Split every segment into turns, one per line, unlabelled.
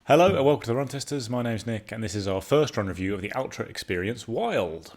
Hello and welcome to the Run Testers. My name's Nick and this is our first run review of the Altra Experience Wild.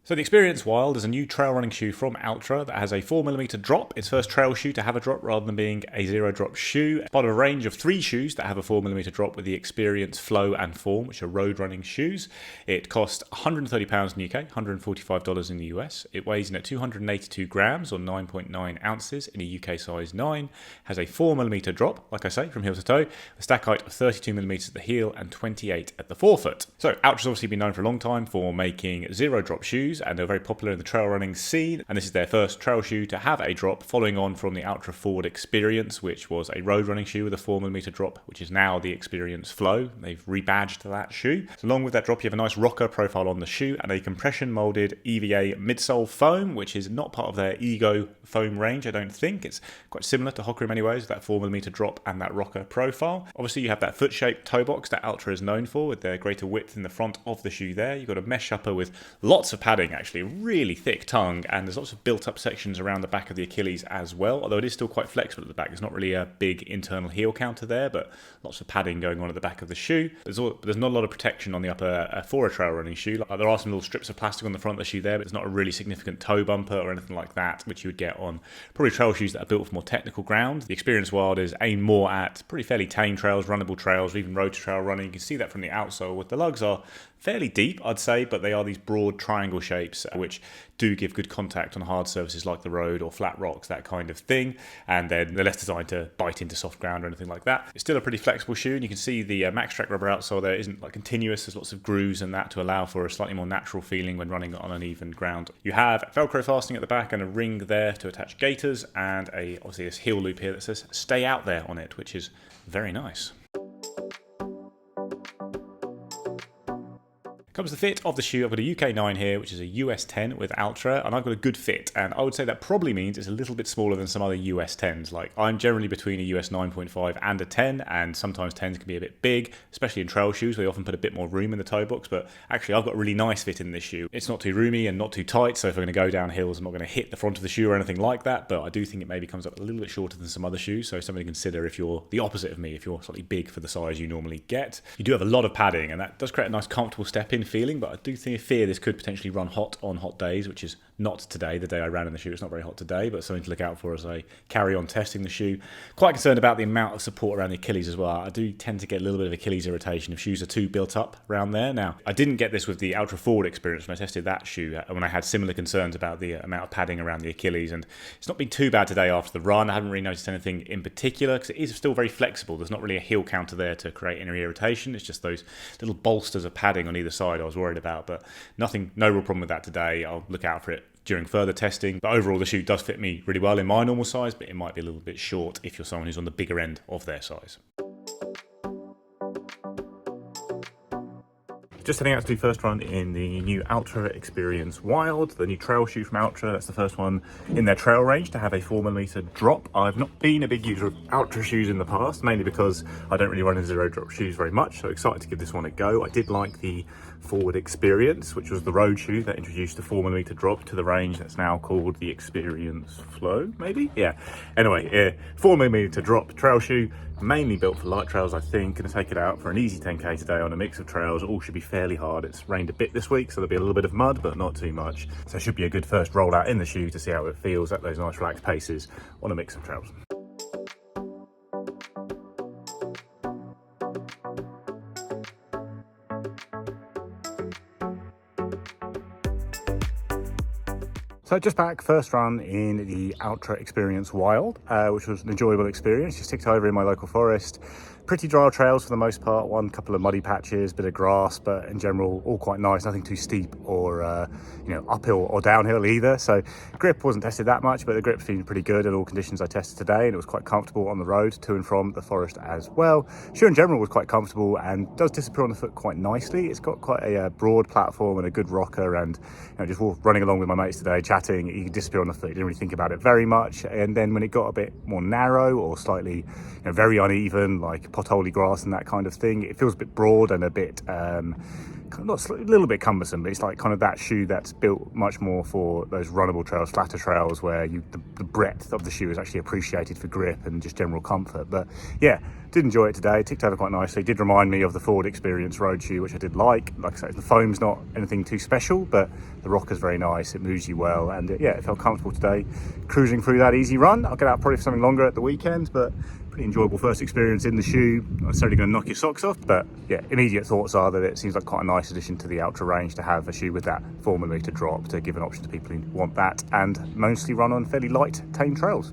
So the Experience Wild is a new trail running shoe from Altra that has a 4mm drop. Its first trail shoe to have a drop rather than being a zero drop shoe. It's part of a range of 3 shoes that have a 4mm drop with the Experience Flow and Form, which are road running shoes. It costs £130 in the UK, $145 in the US. It weighs in at 282 grams or 9.9 ounces in a UK size 9. Has a 4mm drop, like I say, from heel to toe. A stack height of 32mm at the heel and 28 at the forefoot. So Altra's obviously been known for a long time for making zero drop shoes, and they're very popular in the trail running scene, and this is their first trail shoe to have a drop, following on from the Altra Forward Experience, which was a road running shoe with a 4mm drop, which is now the Experience Flow. They've rebadged that shoe. So along with that drop, you have a nice rocker profile on the shoe and a compression molded EVA midsole foam, which is not part of their Ego foam range, I don't think. It's quite similar to Hoka in many ways, with that 4mm drop and that rocker profile. Obviously you have that foot shaped toe box that Altra is known for, with their greater width in the front of the shoe there. You've got a mesh upper with lots of padding, actually, really thick tongue, and there's lots of built up sections around the back of the Achilles as well, although it is still quite flexible at the back. There's not really a big internal heel counter there, but lots of padding going on at the back of the shoe. There's not a lot of protection on the upper for a trail running shoe. There are some little strips of plastic on the front of the shoe there, but there's not a really significant toe bumper or anything like that, which you would get on probably trail shoes that are built for more technical ground. The Experience Wild is aimed more at pretty fairly tame trails, runnable trails, or even road to trail running. You can see that from the outsole, with the lugs are fairly deep, I'd say, but they are these broad triangle shapes which do give good contact on hard surfaces like the road or flat rocks, that kind of thing, and then they're less designed to bite into soft ground or anything like that. It's still a pretty flexible shoe, and you can see the Max Track rubber outsole there isn't like continuous. There's lots of grooves and that to allow for a slightly more natural feeling when running on uneven ground. You have Velcro fastening at the back and a ring there to attach gaiters, and obviously this heel loop here that says "Stay Out There" on it, which is very nice. Comes the fit of the shoe. I've got a UK 9 here, which is a US 10 with Altra, and I've got a good fit, and I would say that probably means it's a little bit smaller than some other US 10s. Like, I'm generally between a US 9.5 and a 10, and sometimes 10s can be a bit big, especially in trail shoes where they often put a bit more room in the toe box, but actually I've got a really nice fit in this shoe. It's not too roomy and not too tight, so if I'm going to go down hills, I'm not going to hit the front of the shoe or anything like that, but I do think it maybe comes up a little bit shorter than some other shoes, so something to consider if you're the opposite of me, if you're slightly big for the size you normally get. You do have a lot of padding, and that does create a nice comfortable step-in feeling, but I do fear this could potentially run hot on hot days, which is not today. The day I ran in the shoe, it's not very hot today, but something to look out for as I carry on testing the shoe. Quite concerned about the amount of support around the Achilles as well. I do tend to get a little bit of Achilles irritation if shoes are too built up around there. Now, I didn't get this with the Altra Forward Experience when I tested that shoe, when I had similar concerns about the amount of padding around the Achilles, and it's not been too bad today after the run. I haven't really noticed anything in particular, because it is still very flexible. There's not really a heel counter there to create any irritation. It's just those little bolsters of padding on either side I was worried about, but no real problem with that today. I'll look out for it during further testing, but overall the shoe does fit me really well in my normal size, but it might be a little bit short if you're someone who's on the bigger end of their size. Just heading out to do first run in the new Altra Experience Wild, the new trail shoe from Altra. That's the first one in their trail range to have a 4mm drop. I've not been a big user of Altra shoes in the past, mainly because I don't really run in zero drop shoes very much, so excited to give this one a go. I did like the Forward Experience, which was the road shoe that introduced the 4mm drop to the range that's now called the Experience Flow, maybe? Yeah. Anyway, 4mm drop trail shoe, mainly built for light trails, I think. Gonna take it out for an easy 10k today on a mix of trails. All should be fairly hard. It's rained a bit this week, so there'll be a little bit of mud, but not too much. So it should be a good first rollout in the shoe to see how it feels at those nice relaxed paces on a mix of trails. So just back, first run in the Altra Experience Wild, which was an enjoyable experience. Just ticked over in my local forest. Pretty dry trails for the most part, one couple of muddy patches, bit of grass, but in general all quite nice, nothing too steep or uphill or downhill either. So grip wasn't tested that much, but the grip's been pretty good in all conditions I tested today, and it was quite comfortable on the road to and from the forest as well. Shoe in general was quite comfortable and does disappear on the foot quite nicely. It's got quite a broad platform and a good rocker, and just running along with my mates today, chatting, you could disappear on the foot. You didn't really think about it very much, and then when it got a bit more narrow or slightly very uneven, like potholy grass and that kind of thing, it feels a bit broad and a bit not a little bit cumbersome, but it's like kind of that shoe that's built much more for those runnable trails, flatter trails, where the breadth of the shoe is actually appreciated for grip and just general comfort. But yeah, did enjoy it today. Ticked over quite nicely. Did remind me of the 4 Experience road shoe, which I did like. Like I say, the foam's not anything too special, but the rocker's very nice. It moves you well, and yeah, it felt comfortable today. Cruising through that easy run. I'll get out probably for something longer at the weekend, but pretty enjoyable first experience in the shoe. Not necessarily going to knock your socks off, but yeah, immediate thoughts are that it seems like quite a nice addition to the Altra range to have a shoe with that 4mm drop, to give an option to people who want that and mostly run on fairly light, tame trails.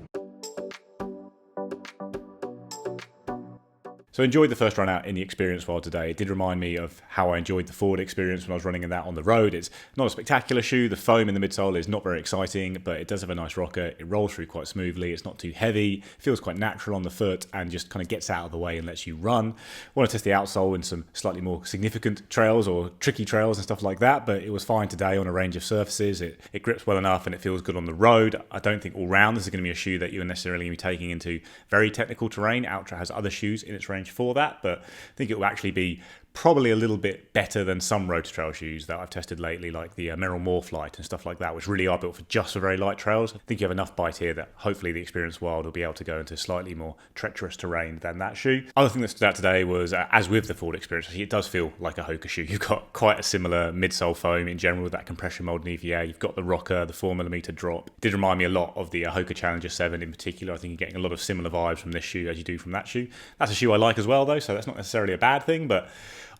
So I enjoyed the first run out in the Experience Wild today. It did remind me of how I enjoyed the Ford Experience when I was running in that on the road. It's not a spectacular shoe. The foam in the midsole is not very exciting, but it does have a nice rocker. It rolls through quite smoothly. It's not too heavy. Feels quite natural on the foot and just kind of gets out of the way and lets you run. I want to test the outsole in some slightly more significant trails or tricky trails and stuff like that, but it was fine today on a range of surfaces. It grips well enough and it feels good on the road. I don't think all round this is going to be a shoe that you're necessarily going to be taking into very technical terrain. Altra has other shoes in its range for that, but I think it will actually be probably a little bit better than some road to trail shoes that I've tested lately, like the Merrell Morphlight and stuff like that, which really are built for just for very light trails. I think you have enough bite here that hopefully the Experience Wild will be able to go into slightly more treacherous terrain than that shoe. Other thing that stood out today was, as with the Ford Experience, it does feel like a Hoka shoe. You've got quite a similar midsole foam in general with that compression molded EVA. You've got the rocker, the 4mm drop. It did remind me a lot of the Hoka Challenger 7 in particular. I think you're getting a lot of similar vibes from this shoe as you do from that shoe. That's a shoe I like as well though, so that's not necessarily a bad thing, but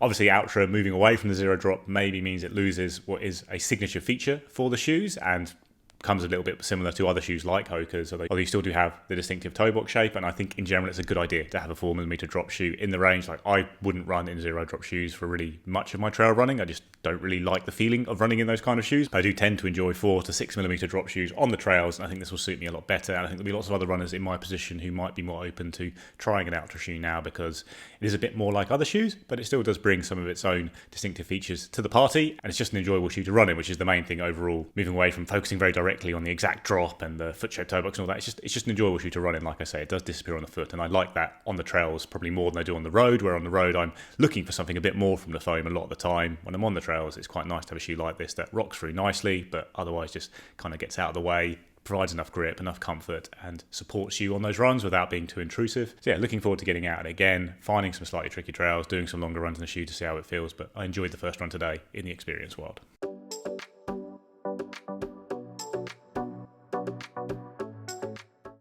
obviously Altra moving away from the zero drop maybe means it loses what is a signature feature for the shoes and comes a little bit similar to other shoes like Hoka's, although you still do have the distinctive toe box shape. And I think in general it's a good idea to have a 4mm drop shoe in the range. Like, I wouldn't run in zero drop shoes for really much of my trail running. I just don't really like the feeling of running in those kind of shoes. I do tend to enjoy 4 to 6mm drop shoes on the trails, and I think this will suit me a lot better. And I think there'll be lots of other runners in my position who might be more open to trying an Altra shoe now, because it is a bit more like other shoes, but it still does bring some of its own distinctive features to the party, and it's just an enjoyable shoe to run in, which is the main thing overall. Moving away from focusing very directly on the exact drop and the foot-shaped toe box and all that, it's just an enjoyable shoe to run in. Like I say, it does disappear on the foot, and I like that on the trails probably more than I do on the road, where on the road I'm looking for something a bit more from the foam a lot of the time. When I'm on the trails, it's quite nice to have a shoe like this that rocks through nicely, but otherwise just kind of gets out of the way, provides enough grip, enough comfort, and supports you on those runs without being too intrusive. So yeah, looking forward to getting out again, finding some slightly tricky trails, doing some longer runs in the shoe to see how it feels, but I enjoyed the first run today in the Experience Wild.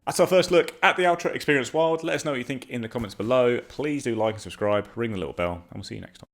That's our first look at the Altra Experience Wild. Let us know what you think in the comments below. Please do like and subscribe, ring the little bell, and we'll see you next time.